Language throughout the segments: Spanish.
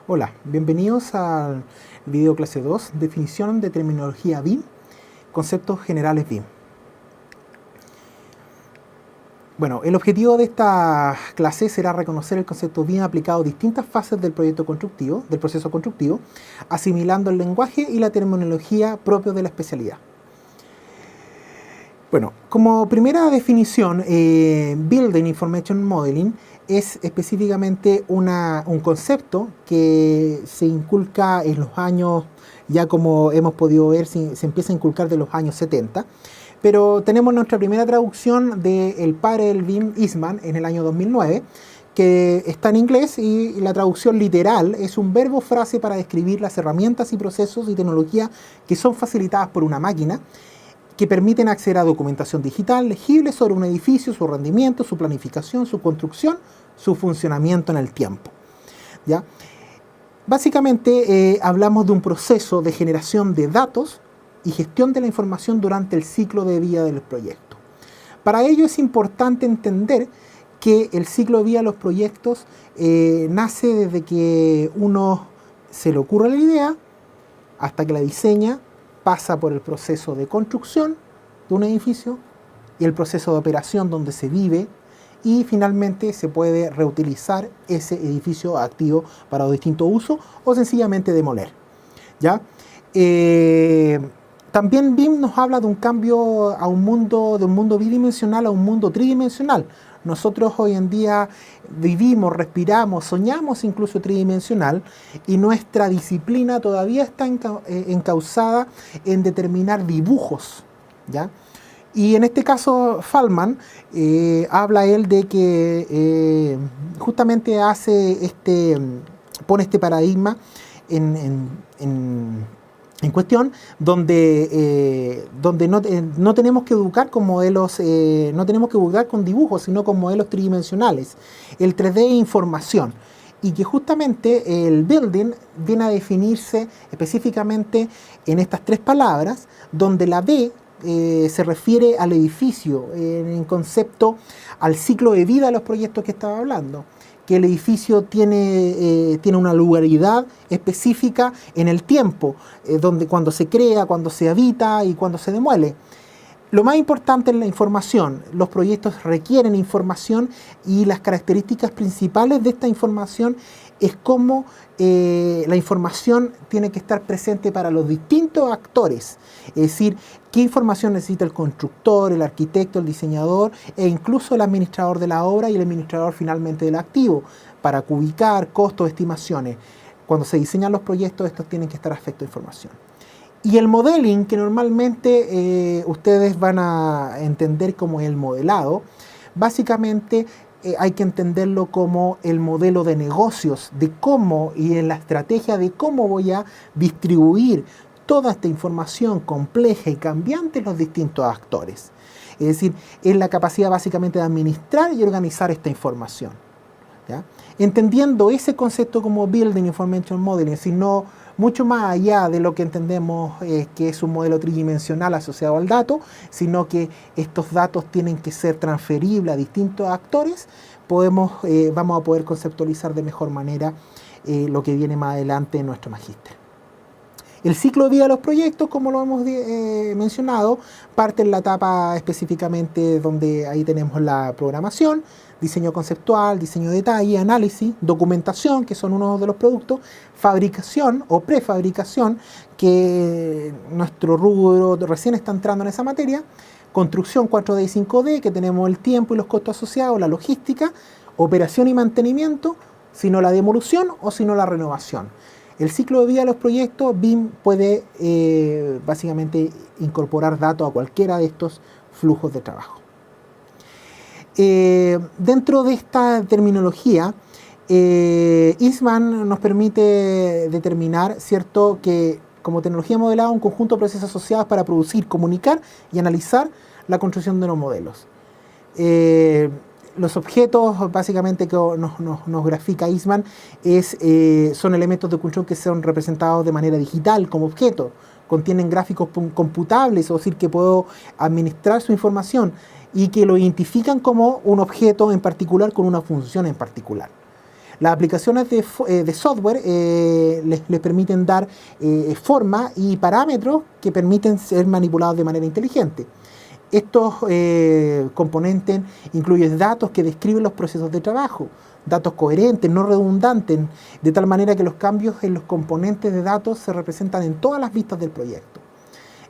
Hola, bienvenidos al video clase 2, definición de terminología BIM, conceptos generales BIM. Bueno, el objetivo de esta clase será reconocer el concepto BIM aplicado a distintas fases del proyecto constructivo, del proceso constructivo, asimilando el lenguaje y la terminología propios de la especialidad. Bueno, como primera definición, Building Information Modeling es específicamente un concepto que se inculca en los años, ya como hemos podido ver, se empieza a inculcar de los años 70, pero tenemos nuestra primera traducción del padre del BIM, Eastman, en el año 2009, que está en inglés y la traducción literal es un verbo frase para describir las herramientas y procesos y tecnologías que son facilitadas por una máquina, que permiten acceder a documentación digital legible sobre un edificio, su rendimiento, su planificación, su construcción, su funcionamiento en el tiempo. ¿Ya? Básicamente hablamos de un proceso de generación de datos y gestión de la información durante el ciclo de vida del proyecto. Para ello es importante entender que el ciclo de vida de los proyectos nace desde que uno se le ocurre la idea hasta que la diseña, pasa por el proceso de construcción de un edificio y el proceso de operación donde se vive y finalmente se puede reutilizar ese edificio activo para distintos usos o sencillamente demoler. ¿Ya? También BIM nos habla de un cambio a un mundo bidimensional a un mundo tridimensional. Nosotros hoy en día vivimos, respiramos, soñamos incluso tridimensional y nuestra disciplina todavía está encauzada en determinar dibujos, ¿ya? Y en este caso Fallman habla él de que justamente pone este paradigma en cuestión, donde no tenemos que educar con modelos, no tenemos que educar con dibujos, sino con modelos tridimensionales. El 3D es información. Y que justamente el building viene a definirse específicamente en estas tres palabras, donde la B se refiere al edificio, en concepto al ciclo de vida de los proyectos que estaba hablando, que el edificio tiene una lugaridad específica en el tiempo, cuando se crea, cuando se habita y cuando se demuele. Lo más importante es la información. Los proyectos requieren información y las características principales de esta información es cómo la información tiene que estar presente para los distintos actores. Es decir, qué información necesita el constructor, el arquitecto, el diseñador e incluso el administrador de la obra y el administrador finalmente del activo para ubicar costos, estimaciones. Cuando se diseñan los proyectos, estos tienen que estar afecto a información. Y el modeling, que normalmente ustedes van a entender como el modelado, básicamente hay que entenderlo como el modelo de negocios, de cómo y en la estrategia de cómo voy a distribuir toda esta información compleja y cambiante en los distintos actores. Es decir, es la capacidad básicamente de administrar y organizar esta información, ¿ya? Entendiendo ese concepto como Building Information Modeling, sino mucho más allá de lo que entendemos que es un modelo tridimensional asociado al dato, sino que estos datos tienen que ser transferibles a distintos actores, vamos a poder conceptualizar de mejor manera lo que viene más adelante en nuestro magíster. El ciclo de vida de los proyectos, como lo hemos mencionado, parte en la etapa específicamente donde ahí tenemos la programación, diseño conceptual, diseño de detalle, análisis, documentación, que son uno de los productos, fabricación o prefabricación, que nuestro rubro recién está entrando en esa materia, construcción 4D y 5D, que tenemos el tiempo y los costos asociados, la logística, operación y mantenimiento, sino la demolición o sino la renovación. El ciclo de vida de los proyectos, BIM puede básicamente incorporar datos a cualquiera de estos flujos de trabajo. Dentro de esta terminología, Eastman nos permite determinar, ¿cierto?, que como tecnología modelada un conjunto de procesos asociados para producir, comunicar y analizar la construcción de los modelos. Los objetos básicamente que nos grafica Eastman son elementos de construcción que son representados de manera digital como objetos. Contienen gráficos computables, es decir, que puedo administrar su información y que lo identifican como un objeto en particular con una función en particular. Las aplicaciones de software les permiten dar forma y parámetros que permiten ser manipulados de manera inteligente. Estos componentes incluyen datos que describen los procesos de trabajo, datos coherentes, no redundantes, de tal manera que los cambios en los componentes de datos se representan en todas las vistas del proyecto.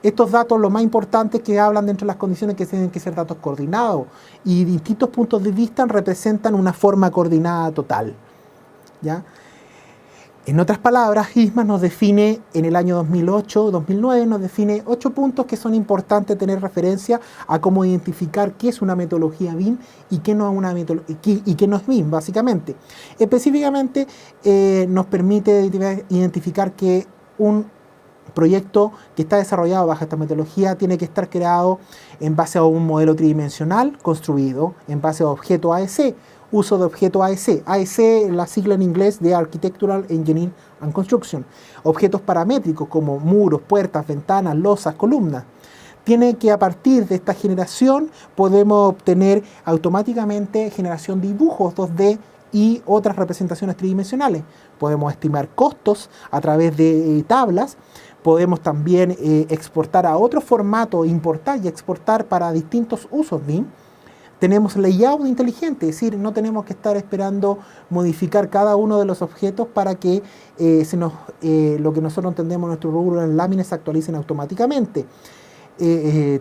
Estos datos, lo más importante es que hablan dentro de las condiciones que tienen que ser datos coordinados y distintos puntos de vista representan una forma coordinada total, ¿ya? En otras palabras, ISMA nos define en el año 2008-2009, nos define 8 puntos que son importantes tener referencia a cómo identificar qué es una metodología BIM y qué no es BIM, básicamente. Específicamente, nos permite identificar que un proyecto que está desarrollado bajo esta metodología tiene que estar creado en base a un modelo tridimensional construido en base a objeto AEC. Uso de objeto AEC. AEC, la sigla en inglés de Architectural Engineering and Construction. Objetos paramétricos como muros, puertas, ventanas, losas, columnas. Tiene que a partir de esta generación podemos obtener automáticamente generación de dibujos 2D y otras representaciones tridimensionales. Podemos estimar costos a través de tablas. Podemos también exportar a otro formato, importar y exportar para distintos usos BIM. Tenemos layout inteligente, es decir, no tenemos que estar esperando modificar cada uno de los objetos para que lo que nosotros entendemos en nuestro rubro en láminas se actualicen automáticamente.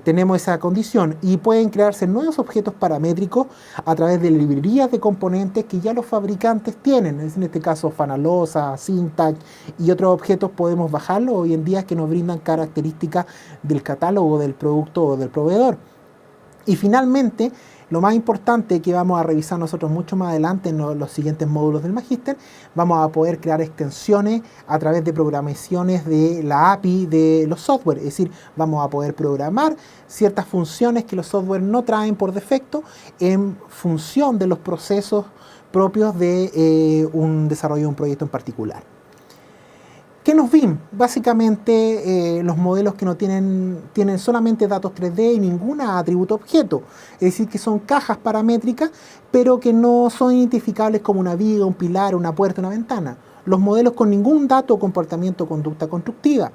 Tenemos esa condición y pueden crearse nuevos objetos paramétricos a través de librerías de componentes que ya los fabricantes tienen. En este caso, Fanalosa, Syntax y otros objetos podemos bajarlos hoy en día que nos brindan características del catálogo del producto o del proveedor. Y finalmente, lo más importante que vamos a revisar nosotros mucho más adelante en los siguientes módulos del Magíster, vamos a poder crear extensiones a través de programaciones de la API de los software. Es decir, vamos a poder programar ciertas funciones que los software no traen por defecto en función de los procesos propios de un desarrollo de un proyecto en particular. ¿Qué nos BIM? Básicamente los modelos que no tienen solamente datos 3D y ningún atributo objeto. Es decir, que son cajas paramétricas, pero que no son identificables como una viga, un pilar, una puerta, una ventana. Los modelos con ningún dato, comportamiento, conducta constructiva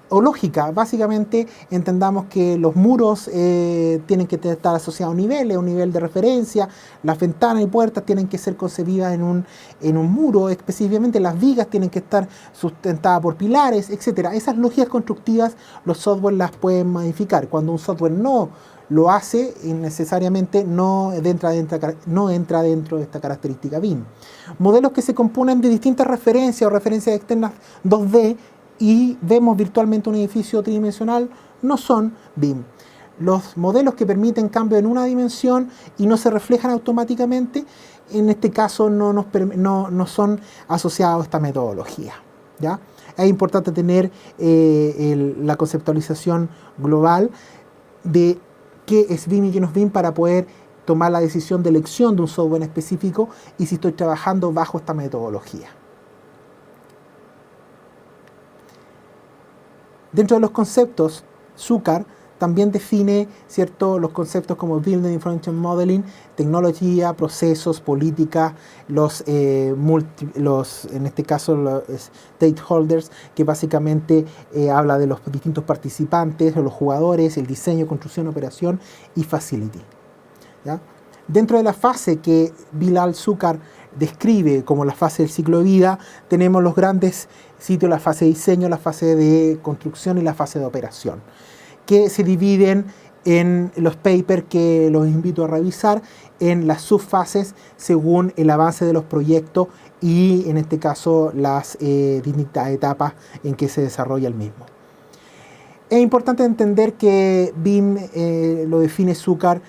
o lógica. Básicamente entendamos que los muros tienen que estar asociados a niveles, un nivel de referencia, las ventanas y puertas tienen que ser concebidas en un muro, específicamente las vigas tienen que estar sustentadas por pilares, etc. Esas lógicas constructivas los software las pueden modificar. Cuando un software no lo hace, necesariamente no entra dentro de esta característica BIM. Modelos que se componen de distintas referencias o referencias externas 2D y vemos virtualmente un edificio tridimensional, no son BIM. Los modelos que permiten cambio en una dimensión y no se reflejan automáticamente, en este caso no son asociados a esta metodología, ¿ya? Es importante tener la conceptualización global de qué es BIM y qué no es BIM para poder tomar la decisión de elección de un software específico y si estoy trabajando bajo esta metodología. Dentro de los conceptos, Zucker también define los conceptos como Building Information Modeling, tecnología, procesos, política, en este caso los stakeholders, que básicamente habla de los distintos participantes, los jugadores, el diseño, construcción, operación y facility, ¿ya? Dentro de la fase que Bilal Zucker describe como la fase del ciclo de vida, tenemos los grandes sitios, la fase de diseño, la fase de construcción y la fase de operación, que se dividen en los papers que los invito a revisar en las subfases según el avance de los proyectos y en este caso las distintas etapas en que se desarrolla el mismo. Es importante entender que BIM lo define Zucker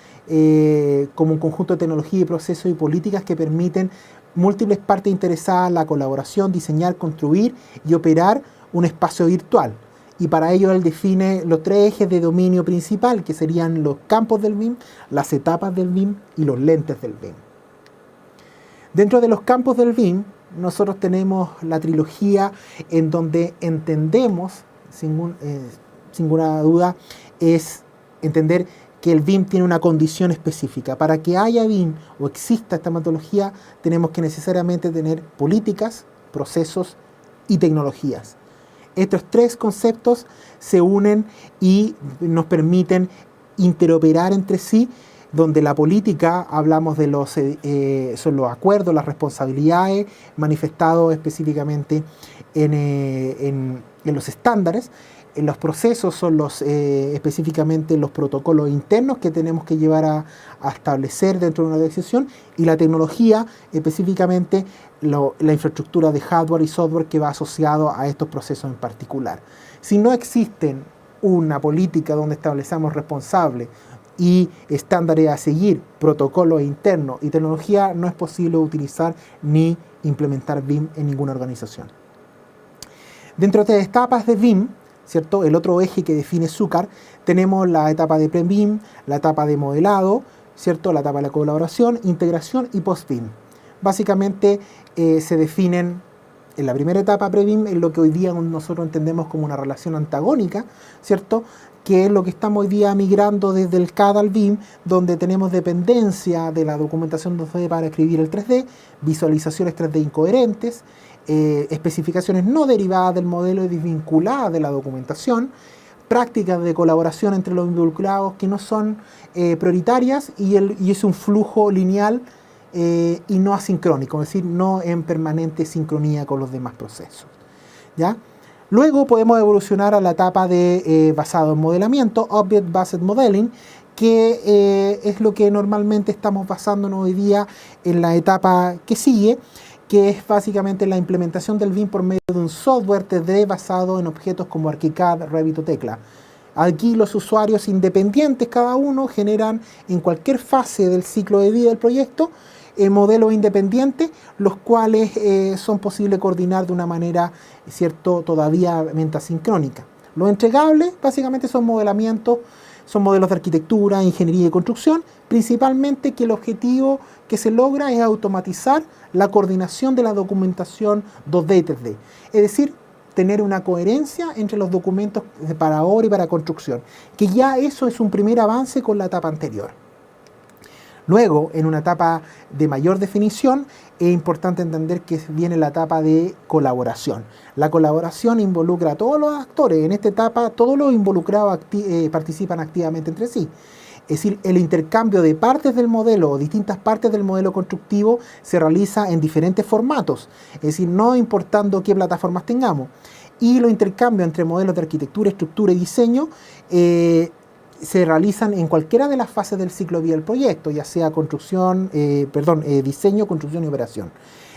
como un conjunto de tecnología y procesos y políticas que permiten múltiples partes interesadas en la colaboración, diseñar, construir y operar un espacio virtual. Y para ello él define los 3 ejes de dominio principal, que serían los campos del BIM, las etapas del BIM y los lentes del BIM. Dentro de los campos del BIM, nosotros tenemos la trilogía en donde entendemos, sin ninguna duda, es entender que el BIM tiene una condición específica. Para que haya BIM o exista esta metodología, tenemos que necesariamente tener políticas, procesos y tecnologías. Estos tres conceptos se unen y nos permiten interoperar entre sí, donde la política, hablamos de son los acuerdos, las responsabilidades manifestados específicamente en los estándares. En los procesos son específicamente los protocolos internos que tenemos que llevar a establecer dentro de una decisión, y la tecnología, específicamente la infraestructura de hardware y software que va asociado a estos procesos en particular. Si no existen una política donde establecemos responsables y estándares a seguir, protocolos internos y tecnología, no es posible utilizar ni implementar BIM en ninguna organización. Dentro de las etapas de BIM, ¿cierto? El otro eje que define SUCAR, tenemos la etapa de pre-BIM, la etapa de modelado, ¿cierto? La etapa de la colaboración, integración y post-BIM. Básicamente se definen en la primera etapa pre-BIM en lo que hoy día nosotros entendemos como una relación antagónica, ¿cierto? Que es lo que estamos hoy día migrando desde el CAD al BIM, donde tenemos dependencia de la documentación 2D para escribir el 3D, visualizaciones 3D incoherentes, especificaciones no derivadas del modelo y desvinculadas de la documentación, prácticas de colaboración entre los involucrados que no son prioritarias y es un flujo lineal y no asincrónico, es decir, no en permanente sincronía con los demás procesos, ¿ya? Luego podemos evolucionar a la etapa de basado en modelamiento, Object Based Modeling, que es lo que normalmente estamos basándonos hoy día en la etapa que sigue, que es básicamente la implementación del BIM por medio de un software 3D basado en objetos como ArchiCAD, Revit o Tecla. Aquí los usuarios independientes, cada uno, generan en cualquier fase del ciclo de vida del proyecto modelos independientes, los cuales son posibles coordinar de una manera, ¿cierto?, todavía asincrónica. Los entregables básicamente son modelamientos, son modelos de arquitectura, ingeniería y construcción, principalmente que el objetivo que se logra es automatizar la coordinación de la documentación 2D y 3D. Es decir, tener una coherencia entre los documentos para obra y para construcción, que ya eso es un primer avance con la etapa anterior. Luego, en una etapa de mayor definición, es importante entender que viene la etapa de colaboración. La colaboración involucra a todos los actores. En esta etapa, todos los involucrados participan activamente entre sí. Es decir, el intercambio de partes del modelo o distintas partes del modelo constructivo se realiza en diferentes formatos. Es decir, no importando qué plataformas tengamos. Y los intercambios entre modelos de arquitectura, estructura y diseño se realizan en cualquiera de las fases del ciclo de vida del proyecto, ya sea diseño, construcción y operación.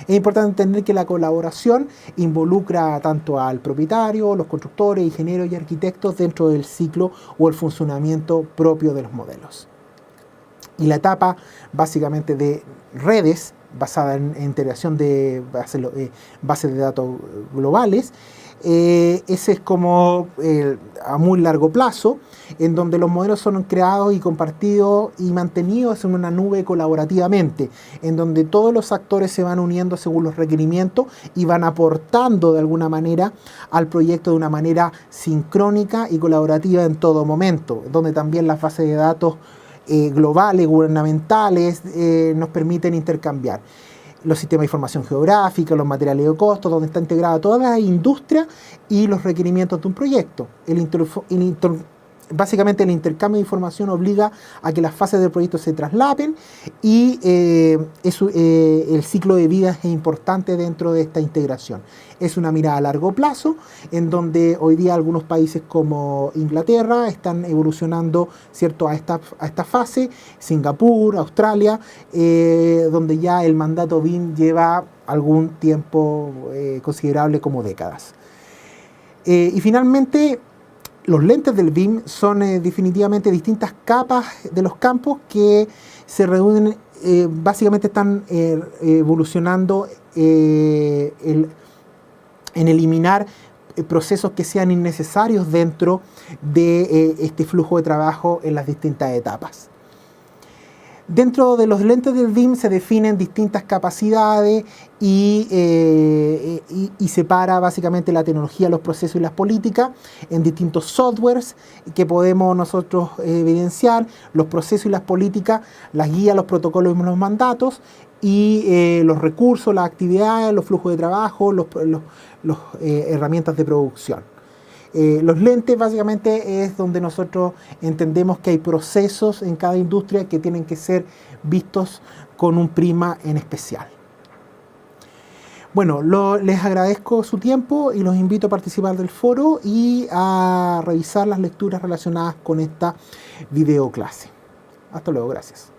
Es importante entender que la colaboración involucra tanto al propietario, los constructores, ingenieros y arquitectos dentro del ciclo o el funcionamiento propio de los modelos. Y la etapa básicamente de redes, basada en integración de bases de datos globales, ese es como a muy largo plazo, en donde los modelos son creados y compartidos y mantenidos en una nube colaborativamente, en donde todos los actores se van uniendo según los requerimientos y van aportando de alguna manera al proyecto de una manera sincrónica y colaborativa en todo momento, donde también las bases de datos globales, gubernamentales, nos permiten intercambiar los sistemas de información geográfica, los materiales de costo, donde está integrada toda la industria y los requerimientos de un proyecto. Básicamente el intercambio de información obliga a que las fases del proyecto se traslapen y el ciclo de vida es importante dentro de esta integración. Es una mirada a largo plazo, en donde hoy día algunos países como Inglaterra están evolucionando, ¿cierto?, a esta fase, Singapur, Australia, donde ya el mandato BIM lleva algún tiempo considerable como décadas. Y finalmente, los lentes del BIM son definitivamente distintas capas de los campos que se reúnen, básicamente están evolucionando en eliminar procesos que sean innecesarios dentro de este flujo de trabajo en las distintas etapas. Dentro de los lentes del BIM se definen distintas capacidades y separa básicamente la tecnología, los procesos y las políticas en distintos softwares que podemos nosotros evidenciar, los procesos y las políticas, las guías, los protocolos y los mandatos, y los recursos, las actividades, los flujos de trabajo, las herramientas de producción. Los lentes básicamente es donde nosotros entendemos que hay procesos en cada industria que tienen que ser vistos con un prisma en especial. Bueno, les agradezco su tiempo y los invito a participar del foro y a revisar las lecturas relacionadas con esta videoclase. Hasta luego, gracias.